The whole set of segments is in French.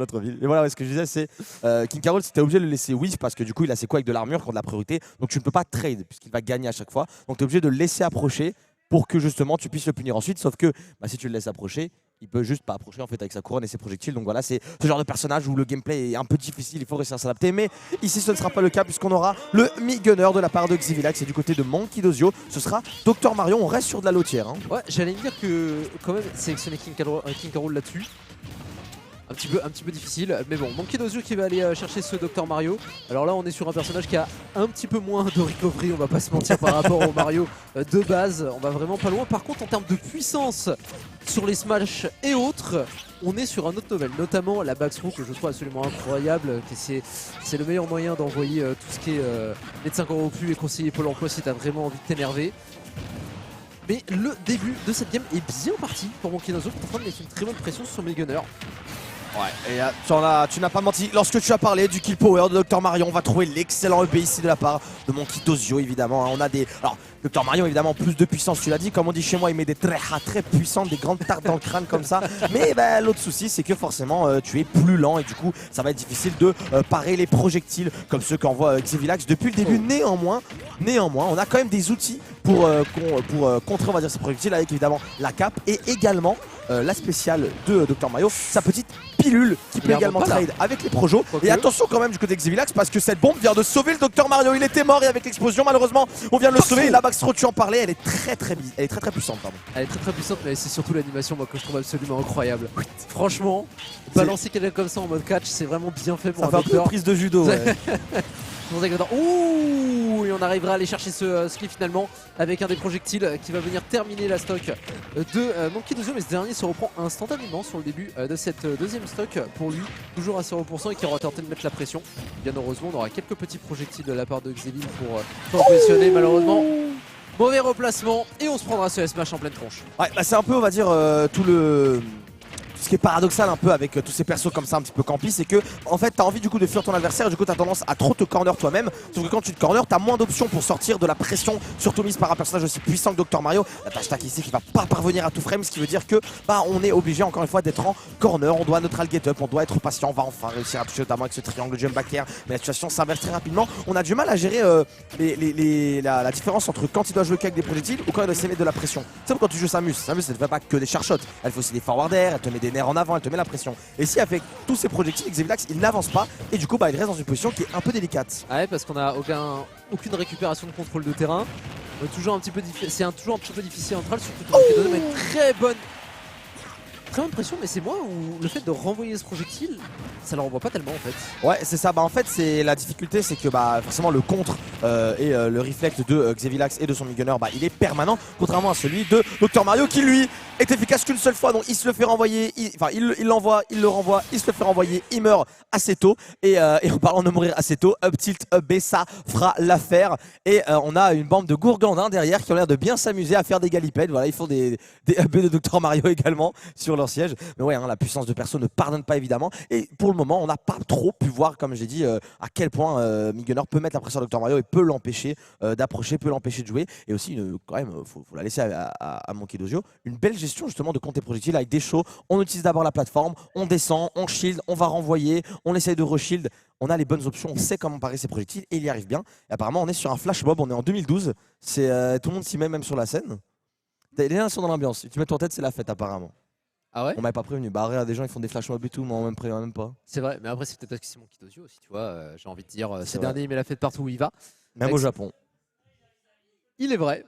notre ville. Mais voilà, ce que je disais, c'est King Carol, c'était obligé de le laisser whiff parce que du coup, il a ses coups avec de l'armure qui ont de la priorité. Donc tu ne peux pas trade puisqu'il va gagner à chaque fois. Donc tu es obligé de le laisser approcher pour que justement tu puisses le punir ensuite. Sauf que bah, si tu le laisses approcher, il peut juste pas approcher en fait avec sa couronne et ses projectiles. Donc voilà, c'est ce genre de personnage où le gameplay est un peu difficile, il faut réussir à s'adapter. Mais ici, ce ne sera pas le cas puisqu'on aura le Mi-Gunner de la part de Xivilax et du côté de Monkey Dozio, ce sera Dr Mario. On reste sur de la lotière. Hein. Ouais, j'allais me dire que quand même sélectionner King Carol là-dessus. Un petit peu difficile, mais bon, Monkey Dozio qui va aller chercher ce Dr Mario. Alors là on est sur un personnage qui a un petit peu moins de recovery, on va pas se mentir par rapport au Mario de base, on va vraiment pas loin. Par contre en termes de puissance sur les smash et autres, on est sur un autre level, notamment la backthrow que je trouve absolument incroyable, c'est le meilleur moyen d'envoyer tout ce qui est médecin corrompu et conseiller Pôle emploi si t'as vraiment envie de t'énerver. Mais le début de cette game est bien parti pour Monkey Dozio, qui est en train de mettre une très bonne pression sur mes gunners. Ouais, et tu n'as pas menti. Lorsque tu as parlé du kill power de Dr Mario, on va trouver l'excellent EP ici de la part de Monkey Dozio évidemment. On a des. Alors, Dr Mario évidemment plus de puissance, tu l'as dit, comme on dit chez moi, il met des très puissantes, des grandes tartes dans le crâne comme ça. Mais bah, l'autre souci, c'est que forcément tu es plus lent et du coup, ça va être difficile de parer les projectiles comme ceux qu'envoie Xivilax depuis le début. Néanmoins, on a quand même des outils pour contrer, on va dire, ces projectiles avec évidemment la cape et également la spéciale de Dr Mario, sa petite pilule qui peut également trade avec les projos. Okay. Et attention quand même du côté de Xivilax parce que cette bombe vient de sauver le Dr Mario. Il était mort et avec l'explosion malheureusement on vient de le sauver. Et la backthrow, tu en parlais, elle est très puissante. Pardon. Elle est très puissante, mais c'est surtout l'animation moi que je trouve absolument incroyable. Franchement, balancer quelqu'un comme ça en mode catch, c'est vraiment bien fait pour ça un fait un peu prise de judo. Ouais. Ouh, et on arrivera à aller chercher ce slip finalement avec un des projectiles qui va venir terminer la stock de Monkey Dozio, mais ce dernier se reprend instantanément sur le début de cette deuxième stock pour lui, toujours à 0% et qui aura tenté de mettre la pression. Bien heureusement, on aura quelques petits projectiles de la part de Xevil pour positionner malheureusement. Mauvais replacement et on se prendra ce smash en pleine tronche. Ouais, bah c'est un peu, on va dire, ce qui est paradoxal un peu avec tous ces persos comme ça un petit peu campy, c'est que en fait t'as envie du coup de fuir ton adversaire et du coup t'as tendance à trop te corner toi-même. Sauf que quand tu te corner, t'as moins d'options pour sortir de la pression, surtout mise par un personnage aussi puissant que Dr Mario. La hashtag ici qui va pas parvenir à tout frame, ce qui veut dire que bah on est obligé encore une fois d'être en corner, on doit neutral get up, on doit être patient, on va enfin réussir à toucher notamment avec ce triangle jump back air, mais la situation s'inverse très rapidement. On a du mal à gérer la différence entre quand il doit jouer qu'avec des projectiles ou quand il doit essayer de mettre de la pression. C'est comme quand tu joues Samus, elle ne fait pas que des char shots, elle fait aussi des forward air, elle te met des nerfs en avant, elle te met la pression. Et si avec tous ces projectiles, Xivilax il n'avance pas et du coup bah il reste dans une position qui est un peu délicate. Ouais, parce qu'on a aucune récupération de contrôle de terrain. Toujours un petit peu toujours un petit peu difficile en trail, surtout que Monkey met très bonne pression, mais c'est moi où le fait de renvoyer ce projectile, ça le renvoie pas tellement en fait. Ouais, c'est ça. Bah en fait, c'est la difficulté, c'est que bah forcément le contre et le reflect de Xivilax et de son Mi-Gunner, bah il est permanent, contrairement à celui de Dr Mario qui lui est efficace qu'une seule fois. Donc il se le fait renvoyer, il l'envoie, il le renvoie, il se le fait renvoyer, il meurt assez tôt. Et en parlant de mourir assez tôt, up tilt, up B, ça fera l'affaire. Et on a une bande de gourgandins derrière qui ont l'air de bien s'amuser à faire des galipettes. Voilà, ils font des up B de Dr Mario également sur leur siège. Mais ouais, hein, la puissance de perso ne pardonne pas évidemment. Et pour le moment, on n'a pas trop pu voir, comme j'ai dit, à quel point Mi-Gunner peut mettre la pression à Dr Mario et peut l'empêcher d'approcher, peut l'empêcher de jouer. Et aussi, quand même, faut la laisser à Monkey Dozio. Une belle gestion justement de compter projectiles avec des shows. On utilise d'abord la plateforme, on descend, on shield, on va renvoyer, on essaye de re-shield. On a les bonnes options, on sait comment parer ses projectiles et il y arrive bien. Et apparemment, on est sur un flash mob, on est en 2012. Tout le monde s'y met même sur la scène. Les gens sont dans l'ambiance. Tu mets ton tête, c'est la fête apparemment. Ah ouais? On m'avait pas prévenu. Bah regarde, des gens ils font des flash mobs et tout, mais on prévient même pas. C'est vrai, mais après c'est peut-être parce que c'est Monkey Dozio aussi, tu vois. J'ai envie de dire, ces derniers il met la fête partout où il va. Même au Japon. Il est vrai.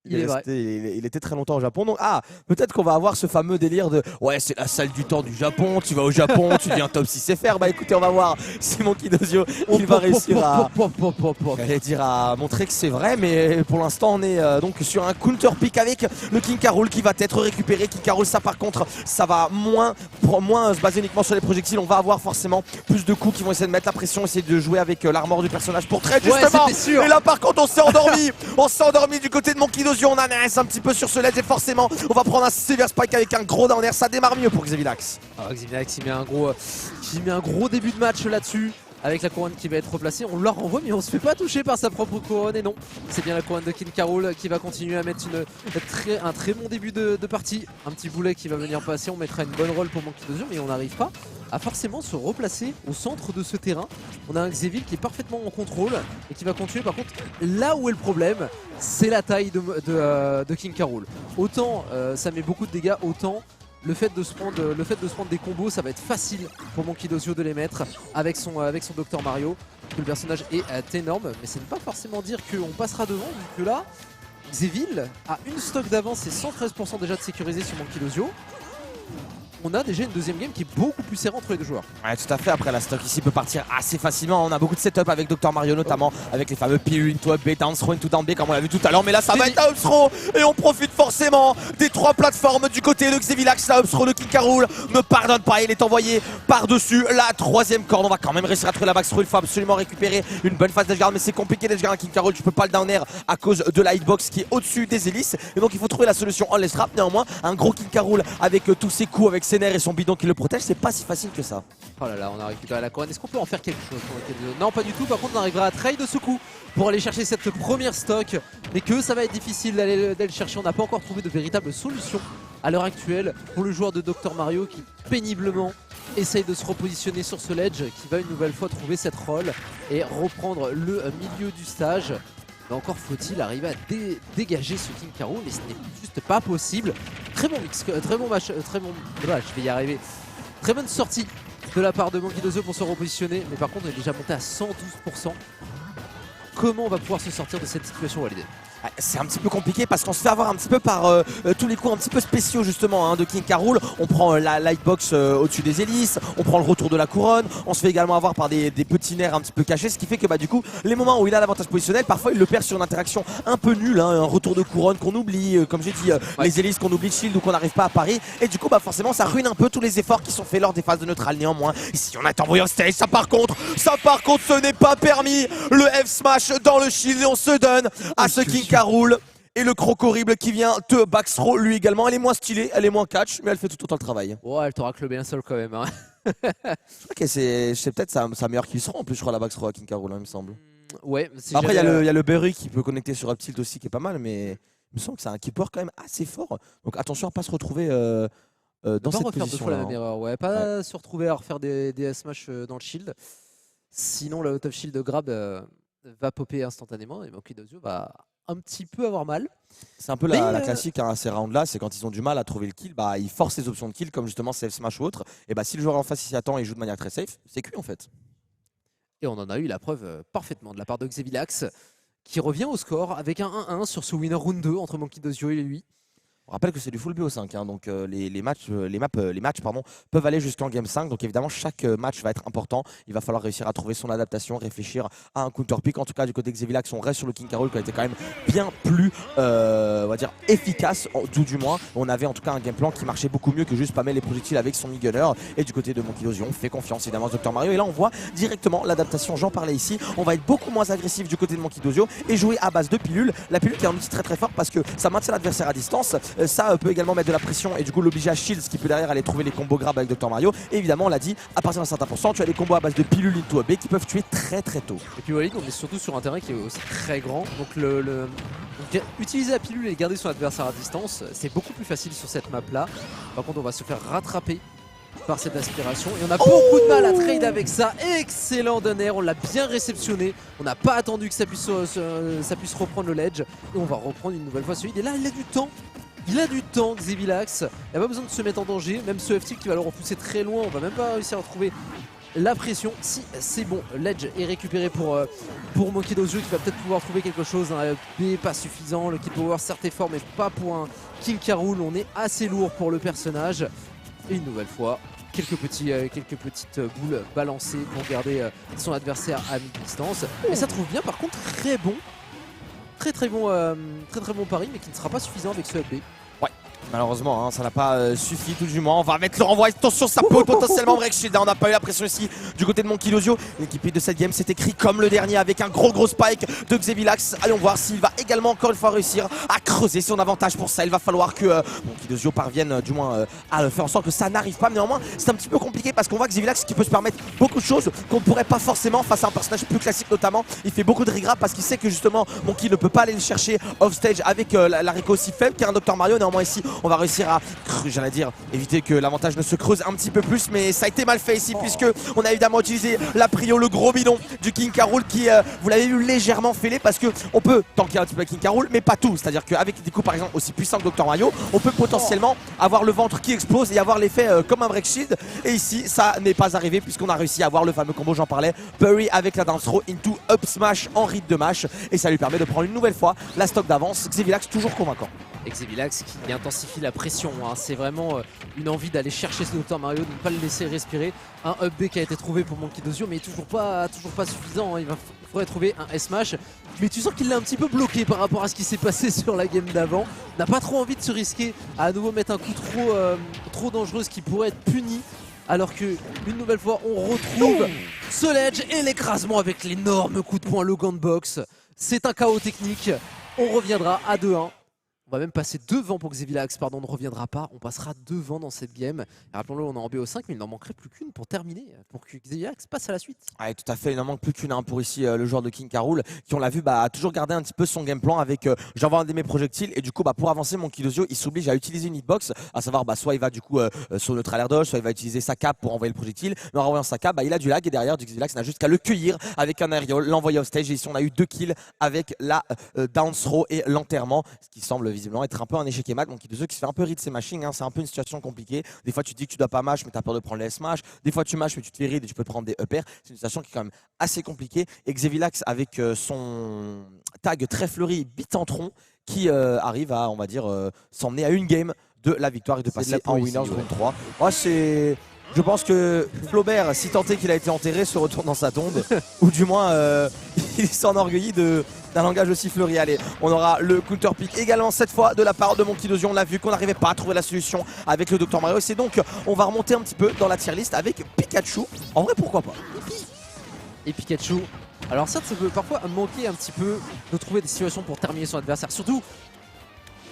Il était très longtemps au Japon, donc peut-être qu'on va avoir ce fameux délire de ouais c'est la salle du temps du Japon, tu vas au Japon, tu deviens top 6 FR. Bah écoutez, on va voir si Monkey Dozio il va réussir à montrer que c'est vrai, mais pour l'instant on est donc sur un counter pick avec le King Carol qui va être récupéré. King Carol, ça par contre ça va moins se baser uniquement sur les projectiles, on va avoir forcément plus de coups qui vont essayer de mettre la pression, essayer de jouer avec l'armor du personnage pour trade justement. Et là par contre on s'est endormi du côté de Monkey Dozio. On anesse un petit peu sur ce ledge et forcément on va prendre un Silver Spike avec un gros down air. Ça démarre mieux pour Xivilax. Xivilax il met un gros début de match là-dessus avec la couronne qui va être replacée. On la renvoie mais on se fait pas toucher par sa propre couronne. Et non, c'est bien la couronne de King Carol qui va continuer à mettre un très bon début de partie. Un petit boulet qui va venir passer. On mettra une bonne roll pour Monkey Dozio mais on n'arrive pas à forcément se replacer au centre de ce terrain. On a un Xévil qui est parfaitement en contrôle et qui va continuer. Par contre, là où est le problème, c'est la taille de King K. Rool. Autant ça met beaucoup de dégâts, autant le fait de se prendre des combos, ça va être facile pour Monkey de les mettre avec son Dr Mario. Le personnage est énorme, mais ça ne veut pas forcément dire qu'on passera devant, vu que là, Xévil a une stock d'avance et 113% déjà de sécurisé sur Monkey. On a déjà une deuxième game qui est beaucoup plus serrée entre les deux joueurs. Ouais, tout à fait. Après, la stock ici peut partir assez facilement. On a beaucoup de setup avec Dr Mario, notamment avec les fameux pilules into up B, down throw into down B, comme on l'a vu tout à l'heure. Mais là, ça va être un up throw et on profite forcément des 3 plateformes du côté de Xevilax. La up throw de King K. Rool ne pardonne pas. Il est envoyé par-dessus la 3ème corde. On va quand même réussir à trouver la back throw. Il faut absolument récupérer une bonne phase d'edgeguard, mais c'est compliqué d'edgeguard à King K. Rool. Tu peux pas le down air à cause de la hitbox qui est au-dessus des hélices. Et donc, il faut trouver la solution on les trap. Néanmoins, un gros King K. Rool avec tous ses coups, avec ses nerfs et son bidon qui le protège, c'est pas si facile que ça. Oh là là, on a récupéré la couronne. Est-ce qu'on peut en faire quelque chose pour Non, pas du tout. Par contre, on arrivera à trade de ce coup pour aller chercher cette première stock. Mais que ça va être difficile d'aller le chercher. On n'a pas encore trouvé de véritable solution à l'heure actuelle pour le joueur de Dr Mario qui péniblement essaye de se repositionner sur ce ledge, qui va une nouvelle fois trouver cette roll et reprendre le milieu du stage. Mais encore faut-il arriver à dégager ce King K. Rool, et ce n'est juste pas possible. Très bon mix, très bon match, très bon. Voilà, je vais y arriver. Très bonne sortie de la part de Monkey pour se repositionner, mais par contre on est déjà monté à 112%. Comment on va pouvoir se sortir de cette situation, Walid? C'est un petit peu compliqué parce qu'on se fait avoir un petit peu par tous les coups un petit peu spéciaux justement de King K. Rool. On prend la lightbox au-dessus des hélices, on prend le retour de la couronne, on se fait également avoir par des petits nerfs un petit peu cachés, ce qui fait que du coup les moments où il a l'avantage positionnel, parfois il le perd sur une interaction un peu nulle, un retour de couronne qu'on oublie, comme j'ai dit, les hélices qu'on oublie de shield ou qu'on n'arrive pas à parer, et du coup forcément ça ruine un peu tous les efforts qui sont faits lors des phases de neutral. Néanmoins ici on a été envoyé en stage, ça par contre ce n'est pas permis. Le F smash dans le shield et on se donne à ce King K. Rool. Et le croc horrible qui vient de backthrow lui également. Elle est moins stylée, elle est moins catch, mais elle fait tout autant le travail. Ouais, elle t'aura clubé un seul quand même. Hein. Ok, c'est peut-être sa meilleure kill sera en plus, je crois, la backthrow à King K. Rool, il me semble. Ouais. Après, il y a le Berry qui peut connecter sur up tilt aussi, qui est pas mal, mais il me semble que c'est un keeper quand même assez fort. Donc attention à pas se retrouver dans cette position. Pas la même erreur, ouais. Pas se retrouver à refaire des smash dans le shield. Sinon, le out of shield grab va popper instantanément et Monkey va un petit peu avoir mal. C'est un peu la classique à ces rounds là, c'est quand ils ont du mal à trouver le kill, ils forcent les options de kill comme justement CF Smash ou autre, et si le joueur en face s'y attend et joue de manière très safe, c'est cuit en fait. Et on en a eu la preuve parfaitement de la part de Xevilax qui revient au score avec un 1-1 sur ce winner round 2 entre Monkey et lui. On rappelle que c'est du full BO5, donc les matchs peuvent aller jusqu'en game 5. Donc évidemment, chaque match va être important. Il va falloir réussir à trouver son adaptation, réfléchir à un counter pick. En tout cas, du côté de Xevilax, on reste sur le King K. Rool qui a été quand même bien plus, on va dire, efficace, tout du moins. On avait en tout cas un game plan qui marchait beaucoup mieux que juste spammer les projectiles avec son mid-gunner. Et du côté de Monkey on fait confiance évidemment à Dr Mario. Et là, on voit directement l'adaptation. J'en parlais ici. On va être beaucoup moins agressif du côté de Monkey et jouer à base de pilules. La pilule qui est un outil très très fort parce que ça maintient l'adversaire à distance. Ça peut également mettre de la pression et du coup l'obliger à shield, ce qui peut derrière aller trouver les combos grab avec Dr Mario. Et évidemment, on l'a dit, à partir d'un certain pourcent, tu as des combos à base de pilules into a B qui peuvent tuer très très tôt. Et puis Walid, on est surtout sur un terrain qui est aussi très grand. Donc, donc utiliser la pilule et garder son adversaire à distance, c'est beaucoup plus facile sur cette map là. Par contre, on va se faire rattraper par cette aspiration et on a beaucoup de mal à trade avec ça. Excellent Donner, on l'a bien réceptionné, on n'a pas attendu que ça puisse reprendre le ledge et on va reprendre une nouvelle fois celui. Et là il a du temps. Il a du temps, Xevilax. Il n'a pas besoin de se mettre en danger. Même ce FT qui va le repousser très loin. On va même pas réussir à retrouver la pression. Si c'est bon, l'edge est récupéré pour Monkey qui va peut-être pouvoir trouver quelque chose. Un B pas suffisant. Le kill power certes est fort, mais pas pour un King K. Rool. On est assez lourd pour le personnage. Et une nouvelle fois, quelques petites boules balancées pour garder son adversaire à mi-distance. Et ça trouve bien, par contre, très bon. Très bon pari, mais qui ne sera pas suffisant avec ce FB. Ouais, malheureusement, ça n'a pas suffi tout du moins. On va mettre le renvoi. Attention, ça peut potentiellement break shield. On n'a pas eu la pression ici du côté de Monkey. L'équipe de cette game s'est écrit comme le dernier avec un gros spike de Xevilax. Allons voir s'il va également encore une fois réussir à creuser son avantage pour ça. Il va falloir que Monkey parvienne du moins à faire en sorte que ça n'arrive pas. Mais néanmoins, c'est un petit peu compliqué parce qu'on voit Xevilax qui peut se permettre beaucoup de choses qu'on ne pourrait pas forcément face à un personnage plus classique notamment. Il fait beaucoup de regrab parce qu'il sait que justement Monkey ne peut pas aller le chercher off stage avec la réco aussi faible car un Dr Mario. Néanmoins ici On va réussir à, j'allais dire, éviter que l'avantage ne se creuse un petit peu plus, mais ça a été mal fait ici puisque on a évidemment utilisé la prio, le gros bidon du King K. Rool qui, vous l'avez vu, légèrement fêlé parce que on peut tanker un petit peu King K. Rool, mais pas tout. C'est-à-dire qu'avec des coups par exemple aussi puissants que Dr Mario, on peut potentiellement avoir le ventre qui explose et avoir l'effet comme un break shield. Et ici, ça n'est pas arrivé puisqu'on a réussi à avoir le fameux combo, j'en parlais, Parry avec la down throw into up smash en rythme de mash, et ça lui permet de prendre une nouvelle fois la stock d'avance. Xevilax toujours convaincant. Xevilax qui intensifie la pression, hein. C'est vraiment une envie d'aller chercher ce Dr Mario, de ne pas le laisser respirer. Un up B qui a été trouvé pour Monkey Dozio, mais toujours pas suffisant, hein. Il faudrait trouver un S-Smash, mais tu sens qu'il l'a un petit peu bloqué par rapport à ce qui s'est passé sur la game d'avant. N'a pas trop envie de se risquer à nouveau mettre un coup trop dangereux, qui pourrait être puni. Alors que une nouvelle fois on retrouve ce ledge et l'écrasement avec l'énorme coup de poing, le gant de box. C'est un chaos technique. On reviendra à 2-1. On va même passer devant pour Xevilax, pardon, on ne reviendra pas, on passera devant dans cette game. Rappelons-le, on est en BO5, mais il n'en manquerait plus qu'une pour terminer, pour que Xevilax passe à la suite. Ouais, tout à fait, il n'en manque plus qu'une pour ici le joueur de King K. Rool, qui on l'a vu a toujours gardé un petit peu son game plan avec j'envoie un de mes projectiles, et du coup pour avancer Monkey Dozio il s'oblige à utiliser une hitbox, à savoir soit il va du coup sur le trailer dodge, soit il va utiliser sa cape pour envoyer le projectile, mais en renvoyant sa cape il a du lag, et derrière Xevilax n'a juste qu'à le cueillir avec un aerial, l'envoyer off stage, et ici on a eu 2 kills avec la down throw et l'enterrement, ce qui semble visiblement être un peu un échec et mat. Monkey Dozio qui se fait un peu read ses mashing, c'est un peu une situation compliquée. Des fois tu te dis que tu dois pas mash mais tu as peur de prendre les S-mash, des fois tu mash mais tu te fais read et tu peux te prendre des uppers. C'est une situation qui est quand même assez compliquée, et Xevilax avec son tag très fleuri bit en tronc qui arrive à, on va dire, s'emmener à une game de la victoire et de passer en winners round 3. Moi c'est... Je pense que Flaubert, si tant est qu'il a été enterré, se retourne dans sa tombe, ou du moins il s'enorgueillit d'un langage aussi fleuri. Allez, on aura le counter pick également cette fois de la part de Monkey Dozio. On l'a vu qu'on n'arrivait pas à trouver la solution avec le Dr Mario, c'est donc on va remonter un petit peu dans la tier list avec Pikachu. En vrai, pourquoi pas. Et Pikachu, alors certes ça peut parfois manquer un petit peu de trouver des situations pour terminer son adversaire, surtout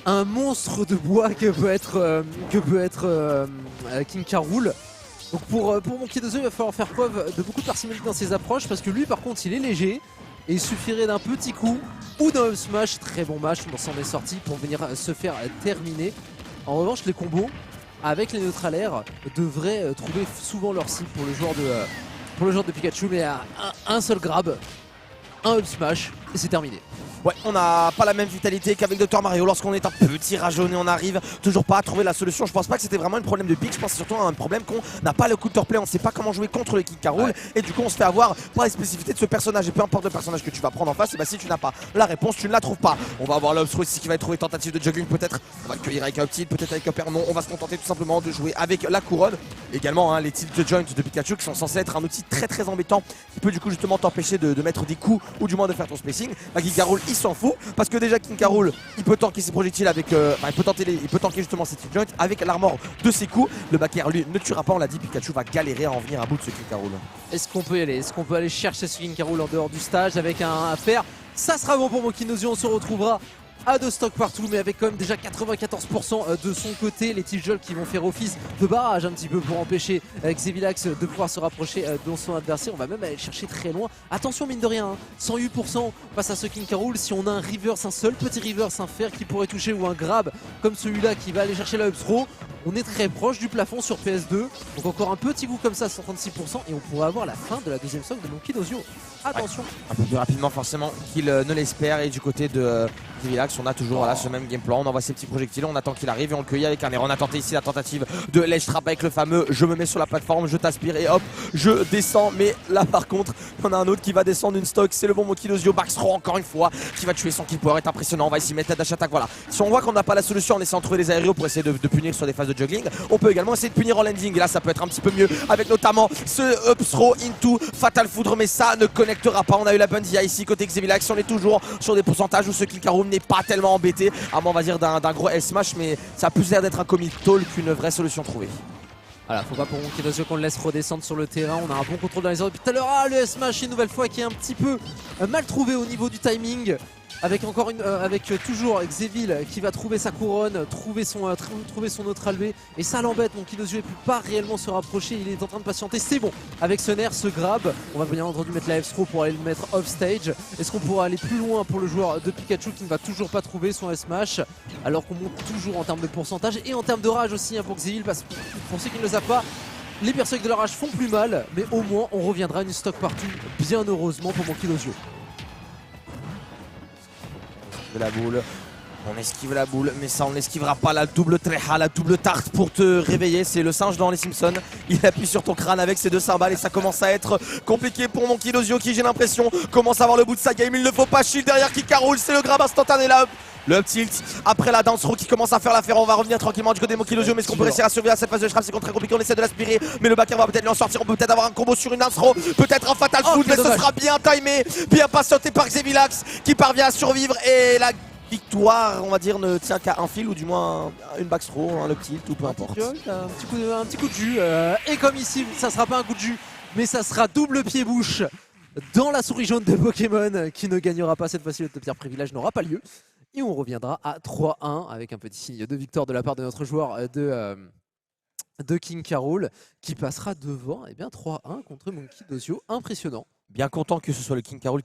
un monstre de bois que peut être King K. Rool. Donc pour Monkey Dozio il va falloir faire preuve de beaucoup de parcimonie dans ses approches, parce que lui par contre il est léger et il suffirait d'un petit coup ou d'un up smash, très bon match, on s'en est sorti pour venir se faire terminer. En revanche les combos avec les neutralaires devraient trouver souvent leur cible pour le joueur de Pikachu, mais à un seul grab, un up smash et c'est terminé. Ouais, on n'a pas la même vitalité qu'avec Dr Mario. Lorsqu'on est un petit rageonné, on n'arrive toujours pas à trouver la solution. Je pense pas que c'était vraiment un problème de pick, je pense surtout à un problème qu'on n'a pas le counterplay, on ne sait pas comment jouer contre le King K. Rool, et du coup on se fait avoir par les spécificités de ce personnage, et peu importe le personnage que tu vas prendre en face, et si tu n'as pas la réponse, tu ne la trouves pas. On va avoir l'obstro ici qui va être trouvé, tentative de juggling peut-être, on va le cueillir avec un petit, peut-être avec un pair, non, on va se contenter tout simplement de jouer avec la couronne. Également les tilt joints de Pikachu qui sont censés être un outil très embêtant, qui peut du coup justement t'empêcher de mettre des coups, ou du moins de faire ton spacing. King K. Rool il s'en fout, parce que déjà King K. Rool il peut tanker ses projectiles avec il peut tanker justement ses tilt joints avec l'armor de ses coups. Le back air lui ne tuera pas, on l'a dit, Pikachu va galérer à en venir à bout de ce King K. Rool. Est-ce qu'on peut y aller? Est-ce qu'on peut aller chercher ce King K. Rool en dehors du stage avec un affaire? Ça sera bon pour Monkey Dozio, on se retrouvera à 2 stocks partout, mais avec quand même déjà 94% de son côté. Les Tiljol qui vont faire office de barrage un petit peu pour empêcher Xevilax de pouvoir se rapprocher de son adversaire. On va même aller le chercher très loin. Attention mine de rien, 108% face à ce King K. Rool. Si on a un reverse, un seul petit reverse, un fer qui pourrait toucher, ou un grab comme celui-là qui va aller chercher la up throw, on est très proche du plafond sur PS2. Donc encore un petit coup comme ça, 136%, et on pourrait avoir la fin de la deuxième stock de Monkey Dozio. Attention. Ouais, un peu plus rapidement forcément qu'il ne l'espère, et du côté de Xevilax on a toujours ce même game plan. On envoie ses petits projectiles, on attend qu'il arrive et on le cueille avec un air. On a tenté ici la tentative de ledge trap avec le fameux je me mets sur la plateforme, je t'aspire et hop je descends, mais là par contre on a un autre qui va descendre une stock, c'est le bon Monkey Dozio. Backthrow encore une fois qui va tuer son kill power, est impressionnant. On va ici mettre la dash attack, voilà. Si on voit qu'on n'a pas la solution en essayant de trouver des aériaux pour essayer de punir sur des phases de juggling, on peut également essayer de punir en landing, et là ça peut être un petit peu mieux avec notamment ce up throw into Fatal Foudre, mais ça ne connectera pas. On a eu la Bundy ici côté Xevilax, on est toujours sur des pourcentages où ce King K. Rool n'est pas tellement embêté, à moins on va dire d'un gros S-Smash, mais ça a plus l'air d'être un comic toll qu'une vraie solution trouvée. Voilà, faut pas pour Monkey Dozio qu'on le laisse redescendre sur le terrain. On a un bon contrôle dans les airs depuis tout à l'heure. Ah, le S-Smash une nouvelle fois qui est un petit peu mal trouvé au niveau du timing. avec toujours Xévil qui va trouver sa couronne, trouver son neutral B, et ça l'embête. Monkey D. Ozio ne peut pas réellement se rapprocher, il est en train de patienter. C'est bon, avec ce nerf, ce grab, on va bien entendu mettre la F-throw pour aller le mettre off stage. Est-ce qu'on pourra aller plus loin pour le joueur de Pikachu qui ne va toujours pas trouver son S-Smash, alors qu'on monte toujours en termes de pourcentage et en termes de rage aussi pour Xévil, parce que pour ceux qui ne le savent pas, les persos avec de la rage font plus mal, mais au moins on reviendra à une stock partout, bien heureusement pour Monkey D. Ozio. La boule, on esquive la boule, mais ça on n'esquivera pas la double tréha, la double tarte pour te réveiller. C'est le singe dans les Simpsons, il appuie sur ton crâne avec ses deux cymbales et ça commence à être compliqué pour Monkey D. Ozio qui, j'ai l'impression, commence à avoir le bout de sa game. Il ne faut pas shield derrière qui caroule, c'est le grab instantané là. Le up tilt après la dance row qui commence à faire l'affaire. On va revenir tranquillement du côté de Monkey D. Ozio, mais est-ce qu'on peut réussir à survivre à cette phase de scrap? C'est très compliqué, on essaie de l'aspirer, mais le backer va peut-être lui en sortir. On peut peut-être avoir un combo sur une dance row, peut-être un fatal foot, mais ce sera bien timé, bien patienté par Xevilax qui parvient à survivre. Et la victoire, on va dire, ne tient qu'à un fil ou du moins une backthrow, un up tilt ou peu importe. Un petit coup de jus. Et comme ici, ça sera pas un coup de jus, mais ça sera double pied-bouche dans la souris jaune de Pokémon qui ne gagnera pas cette fois-ci. Le top tier privilège n'aura pas lieu. Et on reviendra à 3-1 avec un petit signe de victoire de la part de notre joueur de King K. Rool qui passera devant 3-1 contre Monkey D. Ozio. Impressionnant. Bien content que ce soit le King K. Rool